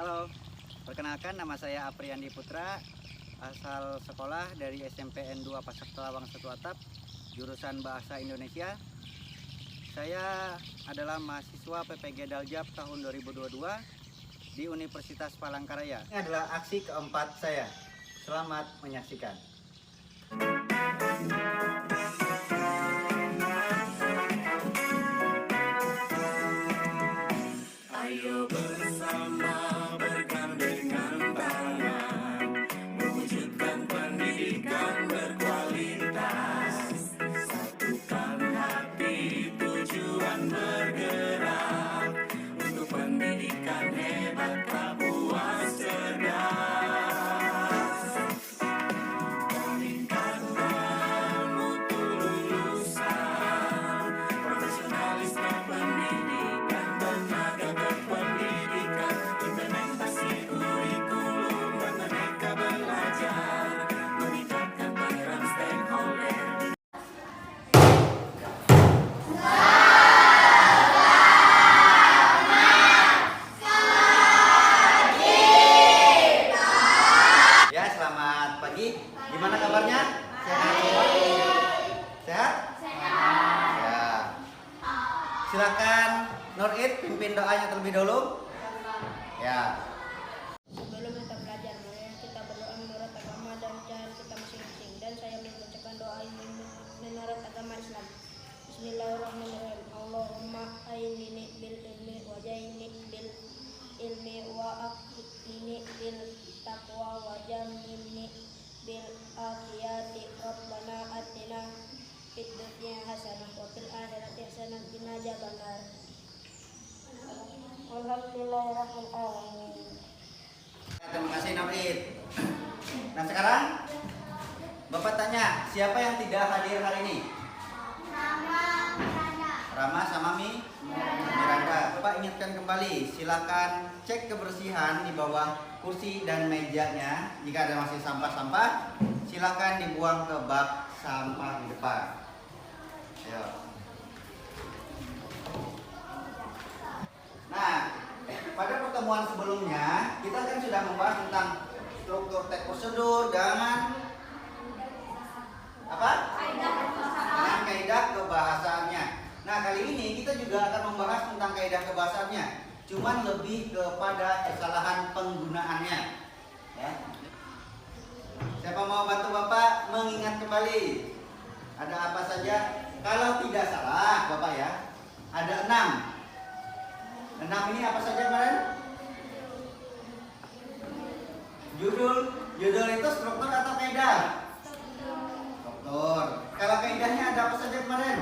Halo, perkenalkan nama saya Apriyandi Putra, asal sekolah dari SMPN 2 Pasak Telawang Satu Atap, jurusan Bahasa Indonesia. Saya adalah mahasiswa PPG Daljab tahun 2022 di Universitas Palangkaraya. Ini adalah aksi keempat saya. Selamat menyaksikan. Ayo bersama bergandengan tangan, mewujudkan pendidikan berkualitas. Satukan hati, tujuan bergerak, untuk pendidikan hebat, puas, cerdas. Meningkatkan mutu lulusan, profesionalisme pendidikan, tenaga berpendidikan, implementasi kurikulum dan Merdeka Belajar, meningkatkan peran stakeholder. Ya, selamat pagi. Gimana kabarnya? Sehat semua? Sehat? Ya. Silakan Nurid pimpin doanya terlebih dahulu. Ya. Sebelum kita belajar, mari kita berdoa menurut agama dan cara kita masing-masing. Dan saya membacakan doa ini menurut agama Islam. Bismillahirrahmanirrahim. Allahumma ainini bil ilmi wa jaini bil ilmi wa aqini bil taqwa wa jamini bil aqiyati. Rabbana atina fid dunya hasanah wa fil akhirati hasanah wa qina adzabannar. Alhamdulillahirabbil alamin. Terima kasih Nurid. Nah, sekarang Bapak tanya, siapa yang tidak hadir hari ini? Rama sama Miranda. Bapak ingatkan kembali, silakan cek kebersihan di bawah kursi dan mejanya. Jika ada masih sampah-sampah, silakan dibuang ke bak sampah di depan. Ayo. Nah, pada pertemuan sebelumnya kita kan sudah membahas tentang struktur teks prosedur dengan apa? Dengan kaidah kebahasaannya. Nah, kali ini kita juga akan membahas tentang kaidah kebahasaannya, cuman lebih kepada kesalahan penggunaannya. Ya. Siapa mau bantu Bapak mengingat kembali? Ada apa saja? Kalau tidak salah, Bapak ya, ada 6. 6 ini apa saja kemarin? Judul itu struktur atau kaidah? Struktur. Kalau kaidahnya ada apa saja kemarin?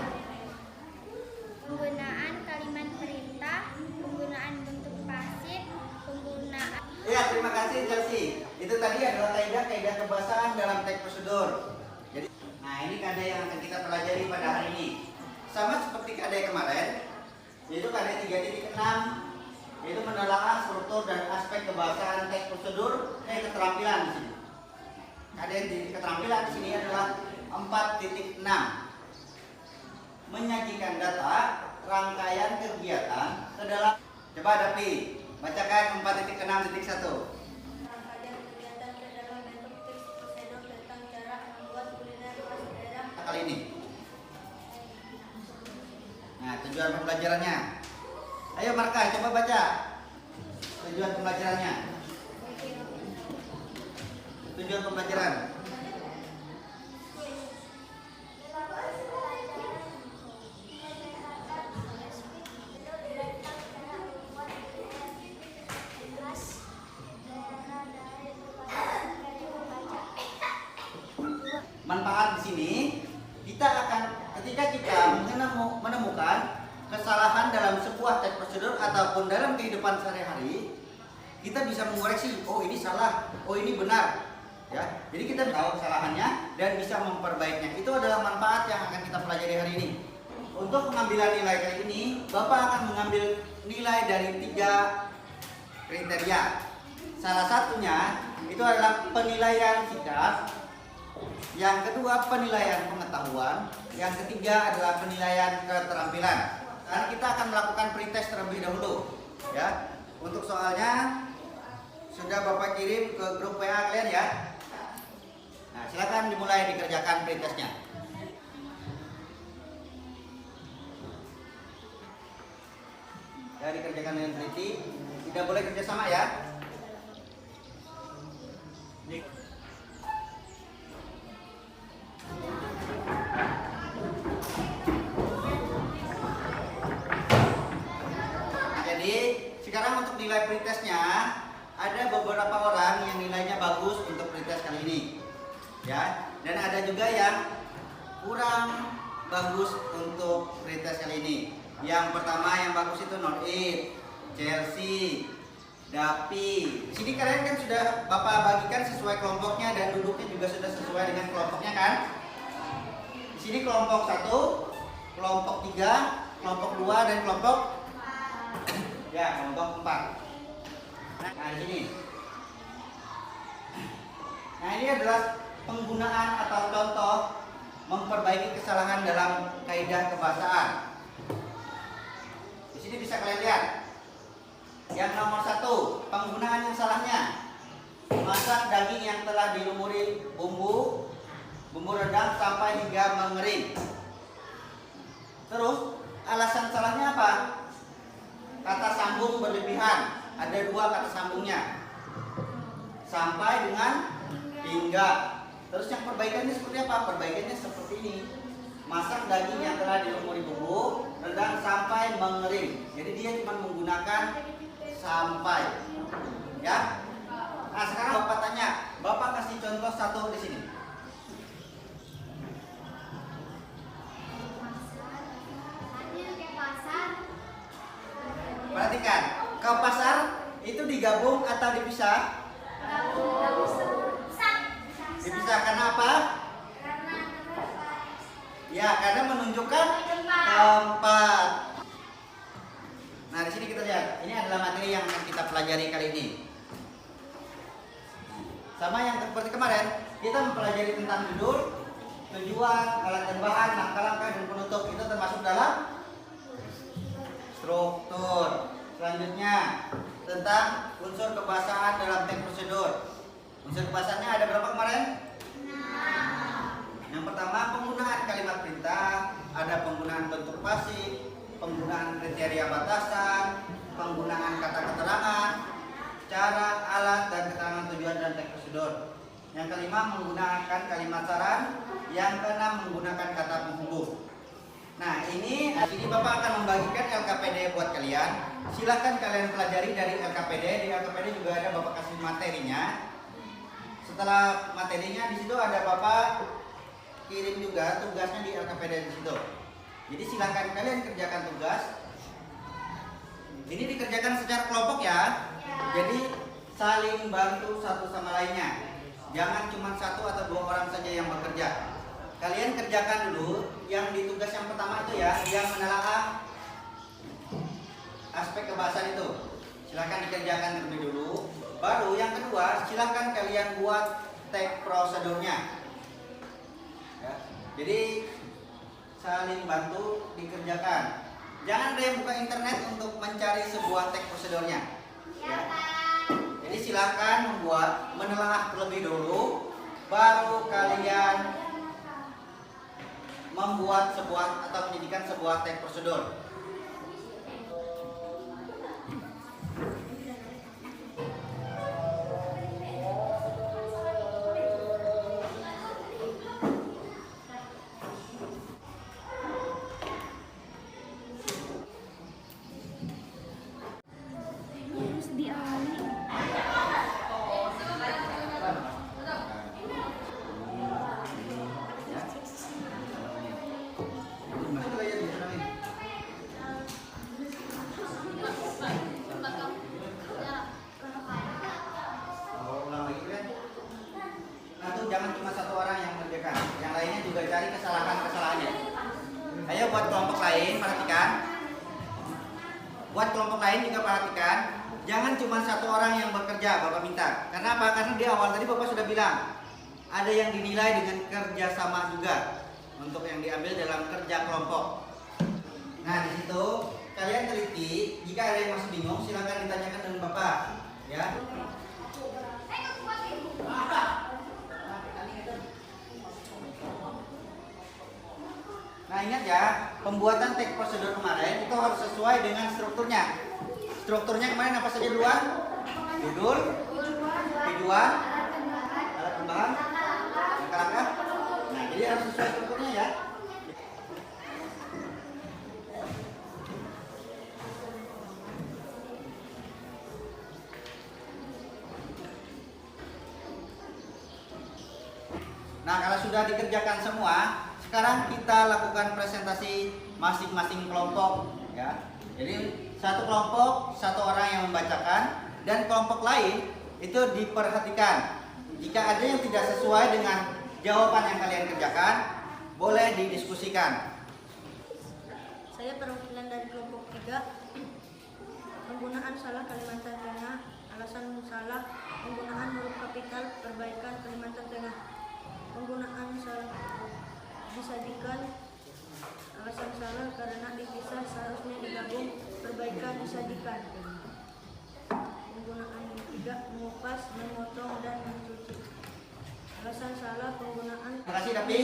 Penggunaan kalimat perintah, penggunaan bentuk pasif, penggunaan. Iya, terima kasih Chelsea. Itu tadi adalah kaidah kebahasaan dalam teks prosedur. Jadi, nah ini kaidah yang akan kita pelajari pada hari ini. Sama seperti kaidah kemarin, yaitu kaidah 3.6, yaitu menelaah struktur dan aspek kebahasaan teks prosedur dan keterampilan di sini. Kaidah di keterampilan di sini adalah 4.6. Menyajikan data rangkaian kegiatan ke dalam. Coba Dapi, bacakan 4.6.1. Rangkaian kegiatan ke dalam bentuk teks prosedur tentang cara membuat kuliner khas daerah. Kali ini. Nah, tujuan pembelajarannya. Ayo Marka, coba baca tujuan pembelajarannya. Tujuan pembelajaran. Manfaat di sini kita akan ketika kita menemukan kesalahan dalam sebuah teks prosedur ataupun dalam kehidupan sehari-hari, kita bisa mengoreksi, oh ini salah, oh ini benar, ya. Jadi kita tahu kesalahannya dan bisa memperbaikinya. Itu adalah manfaat yang akan kita pelajari hari ini. Untuk pengambilan nilai kali ini, Bapak akan mengambil nilai dari 3 kriteria. Salah satunya itu adalah penilaian sikap. Yang kedua penilaian pengetahuan, yang ketiga adalah penilaian keterampilan. Karena kita akan melakukan pretest terlebih dahulu, ya. Untuk soalnya sudah Bapak kirim ke grup WA kalian ya. Nah, silakan dimulai dikerjakan pretestnya. Ya, dikerjakan dengan teliti. Tidak boleh kerjasama ya. Jadi sekarang untuk nilai pretestnya ada beberapa orang yang nilainya bagus untuk pretest kali ini, ya. Dan ada juga yang kurang bagus untuk pretest kali ini. Yang pertama yang bagus itu Norit, Chelsea, Dapi. Di sini kalian kan sudah Bapak bagikan sesuai kelompoknya dan duduknya juga sudah sesuai dengan kelompoknya kan? Di sini kelompok 1, kelompok 3, kelompok 2 dan kelompok ya, kelompok 4. Nah, di sini. Nah, ini adalah penggunaan atau contoh memperbaiki kesalahan dalam kaidah kebahasaan. Di sini bisa kalian lihat. Yang nomor 1, penggunaan yang salahnya. Masak daging yang telah dilumuri bumbu rendang sampai hingga mengering. Terus, alasan salahnya apa? Kata sambung berlebihan. Ada 2 kata sambungnya. Sampai dengan hingga. Terus yang perbaikannya seperti apa? Perbaikannya seperti ini. Masak daging yang telah dilumuri bumbu rendang sampai mengering. Jadi dia cuma menggunakan sampai. Ya. Nah, sekarang Bapak tanya, Bapak kasih contoh 1 di sini. Perhatikan, ke pasar itu digabung atau dipisah? Dipisah karena apa? Ya, karena menunjukkan tempat. Nah, di sini kita lihat, ini adalah materi yang akan kita pelajari kali ini. Sama yang seperti kemarin, kita mempelajari tentang judul, tujuan, alat dan bahan, langkah-langkah dan penutup. Itu termasuk dalam struktur. Selanjutnya tentang unsur kebahasaan dalam teks prosedur. Unsur kebahasaannya ada berapa kemarin? 6. Yang pertama, penggunaan kalimat perintah, ada penggunaan bentuk pasif, penggunaan kriteria batasan, penggunaan kata keterangan, cara, alat, dan keterangan tujuan dan teks prosedur. Yang kelima, menggunakan kalimat saran. Yang keenam, menggunakan kata penghubung. Nah, ini Bapak akan membagikan LKPD buat kalian. Silahkan kalian pelajari dari LKPD. Di LKPD juga ada Bapak kasih materinya. Setelah materinya di situ ada Bapak kirim juga tugasnya di LKPD di situ. Jadi silahkan kalian kerjakan tugas. Ini dikerjakan secara kelompok ya. Jadi saling bantu satu sama lainnya. Jangan cuma 1 atau 2 orang saja yang bekerja. Kalian kerjakan dulu yang di tugas yang pertama itu ya, yang menelaah aspek kebahasaan itu. Silahkan dikerjakan terlebih dulu. Baru yang kedua, silahkan kalian buat teks prosedurnya. Ya. Jadi saling bantu dikerjakan. Jangan ada yang buka internet untuk mencari sebuah teks prosedurnya. Ya. Jadi silahkan menelaah terlebih dulu, baru kalian membuat sebuah atau menjadikan sebuah teks prosedur. Harus diawali. Jangan cuma 1 orang yang mengerjakan, yang lainnya juga cari kesalahannya. Ayo buat kelompok lain, perhatikan. Buat kelompok lain juga perhatikan. Jangan cuma 1 orang yang bekerja, Bapak minta. Karena apa? Karena di awal tadi Bapak sudah bilang ada yang dinilai dengan kerja sama juga untuk yang diambil dalam kerja kelompok. Nah, di situ kalian teliti. Jika ada yang masih bingung, silakan ditanyakan dengan Bapak. Ya. Nah ingat ya, pembuatan teks prosedur kemarin itu harus sesuai dengan strukturnya. Strukturnya kemarin apa saja duluan? Judul, tujuan, alat tambahan, langkah-langkah. Nah jadi harus sesuai strukturnya ya. Nah kalau sudah dikerjakan semua, sekarang kita lakukan presentasi masing-masing kelompok ya. Jadi satu kelompok, satu orang yang membacakan, dan kelompok lain itu diperhatikan. Jika ada yang tidak sesuai dengan jawaban yang kalian kerjakan, boleh didiskusikan. Saya perwakilan dari kelompok 3. Penggunaan salah Kalimantan Tengah. Alasan salah penggunaan huruf kapital, perbaikan Kalimantan Tengah. Penggunaan salah disajikan. Alasan salah karena dipisah, seharusnya digabung, perbaikan disajikan. Penggunaan yang 3, mengupas, memotong, dan mencuci. Alasan salah penggunaan. Terima kasih Dapi.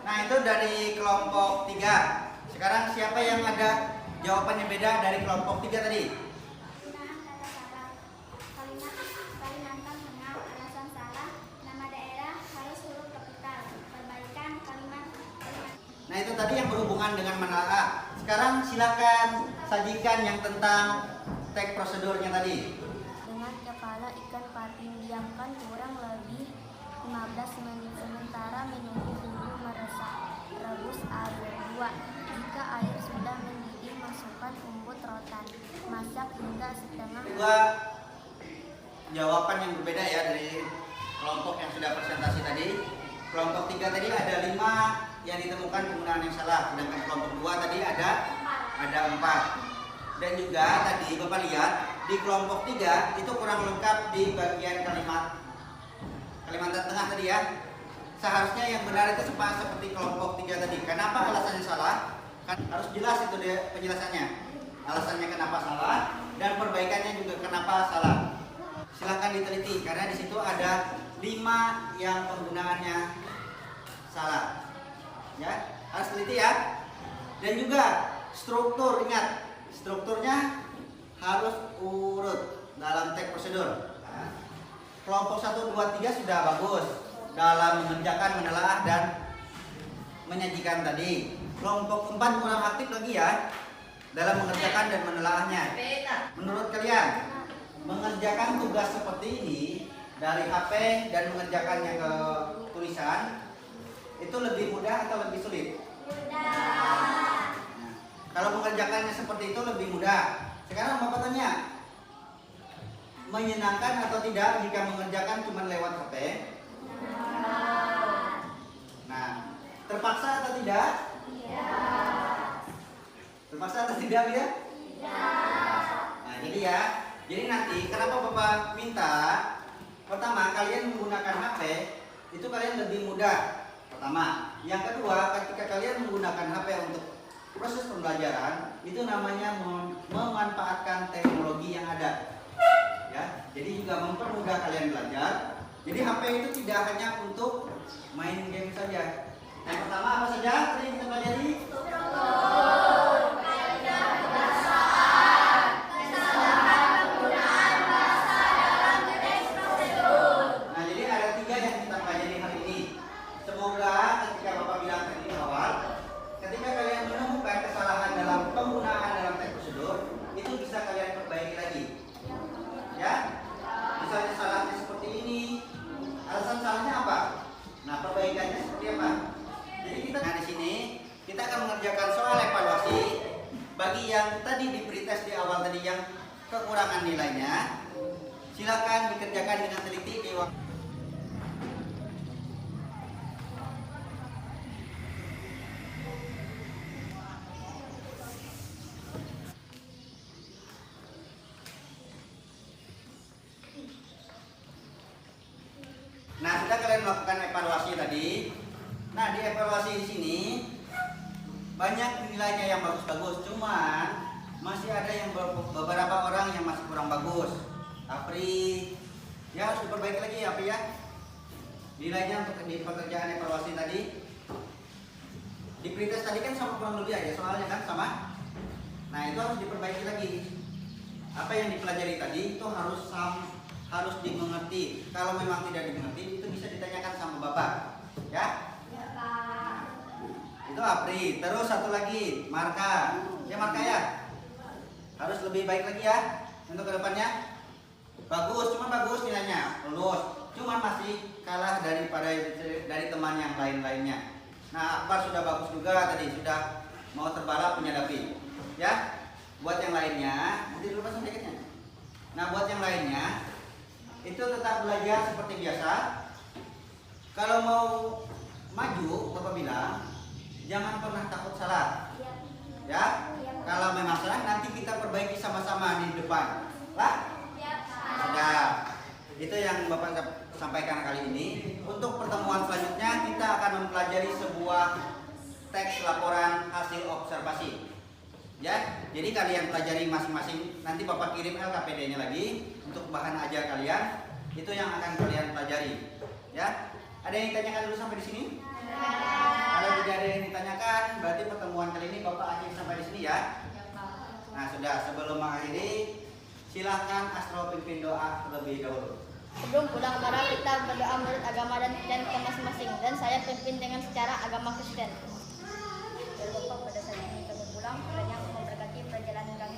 Nah itu dari kelompok 3. Sekarang siapa yang ada jawabannya beda dari kelompok 3 tadi? Kalimantan Tengah. Alasan salah, nama daerah harus huruf kapital. Perbaikan Kalimantan. Nah itu tadi yang berhubungan dengan menelaah. Sekarang silakan sajikan yang tentang teks prosedurnya tadi. Dengan kepala ikan patin, diamkan kurang lebih 15 menit, sementara menunggu bumbu meresap. Rebus air 2. Jika air sudah mendidih, masukkan umbut rotan. Masak hingga setengah. Dua jawaban yang berbeda ya dari kelompok yang sudah presentasi tadi. Kelompok 3 tadi ada 5 yang ditemukan penggunaan yang salah, sedangkan kelompok 2 tadi ada 4. Dan juga tadi Bapak lihat di kelompok 3 itu kurang lengkap di bagian Kalimantan Tengah tadi ya. Seharusnya yang benar itu seperti kelompok 3 tadi. Kenapa alasannya salah? Kan harus jelas itu dia penjelasannya. Alasannya kenapa salah dan perbaikannya juga kenapa salah. Silahkan diteliti karena di situ ada 5 yang penggunaannya salah. Ya, harus teliti ya. Dan juga struktur, ingat strukturnya harus urut dalam teks prosedur. Nah, kelompok 1, 2, 3 sudah bagus dalam mengerjakan, menelaah dan menyajikan tadi. Kelompok 4 kurang aktif lagi ya dalam mengerjakan dan menelaahnya. Menurut kalian mengerjakan tugas seperti ini dari HP dan mengerjakannya ke tulisan itu lebih mudah atau lebih sulit? Nah, kalau mengerjakannya seperti itu lebih mudah. Sekarang Bapak tanya, menyenangkan atau tidak jika mengerjakan cuma lewat HP? Nah, terpaksa atau tidak? Terpaksa atau tidak ya? Nah, jadi nanti kenapa Bapak minta pertama kalian menggunakan HP itu kalian lebih mudah. Pertama, yang kedua ketika kalian menggunakan HP untuk proses pembelajaran itu namanya memanfaatkan teknologi yang ada. Ya, jadi juga mempermudah kalian belajar. Jadi HP itu tidak hanya untuk main game saja. Yang pertama apa saja tadi yang kita pelajari? Nah, jadi ada 3 yang kita pelajari hari ini. Semoga ketika Bapak bilang tadi di awal, ketika kalian menemukan kesalahan dalam penggunaan dalam teks prosedur, itu bisa kalian perbaiki lagi. Ya? Misalnya salahnya seperti ini, alasan salahnya apa? Nah, perbaikannya seperti apa? Jadi di sini kita akan mengerjakan soal evaluasi bagi yang tadi diberi tes di awal tadi yang kekurangan nilainya. Silakan dikerjakan dengan teliti di waktu. Nah, sudah kalian melakukan evaluasi tadi. Nah, di evaluasi di sini banyak nilainya yang bagus-bagus, cuman masih ada yang beberapa orang yang masih kurang bagus. Apri, ya harus diperbaiki lagi ya, Apri ya. Nilainya untuk di pekerjaan evaluasi tadi. Di pretest tadi kan sama kurang lebih aja soalnya kan sama. Nah itu harus diperbaiki lagi. Apa yang dipelajari tadi itu harus dimengerti. Kalau memang tidak dimengerti itu bisa ditanyakan sama bapak, ya? Ya, Pak. Itu Apri. Terus satu lagi Marka. Ya Marka ya. Harus lebih baik lagi ya untuk kedepannya. Bagus, cuma bagus nilainya, lulus. Cuma masih kalah dari teman yang lain-lainnya. Nah, Akbar sudah bagus juga tadi, sudah mau terbalap menyadapi. Ya, buat yang lainnya, nanti dulu pasang jaketnya. Nah, buat yang lainnya, itu tetap belajar seperti biasa. Kalau mau maju, Bapak bilang, jangan pernah takut salah. Ya, kalau memang salah nanti kita perbaiki sama-sama di depan. Lah, sudah. Itu yang Bapak sampaikan kali ini. Untuk pertemuan selanjutnya kita akan mempelajari sebuah teks laporan hasil observasi. Ya, jadi kalian pelajari masing-masing. Nanti Bapak kirim LKPD-nya lagi untuk bahan ajar kalian. Itu yang akan kalian pelajari. Ya, ada yang ditanyakan dulu sampai di sini? Kalau tidak ada yang ditanyakan, berarti pertemuan kali ini Bapak akhiri sampai di sini ya. Nah, sudah. Sebelum mengakhiri, silahkan Astro pimpin doa terlebih dahulu. Sebelum pulang mara kita berdoa menurut agama dan kita masing-masing, dan saya pimpin dengan secara agama Kristen. Ya Bapak, pada saat ini kami pulang, kiranya memberkati perjalanan kami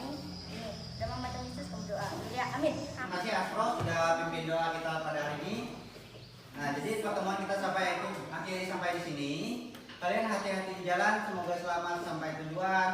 ini. Dalam nama Yesus kami berdoa. Ya, amin. Terima kasih Astro sudah pimpin doa kita pada hari ini. Nah, jadi pertemuan kita akhiri sampai di sini. Kalian hati-hati di jalan, semoga selamat sampai tujuan.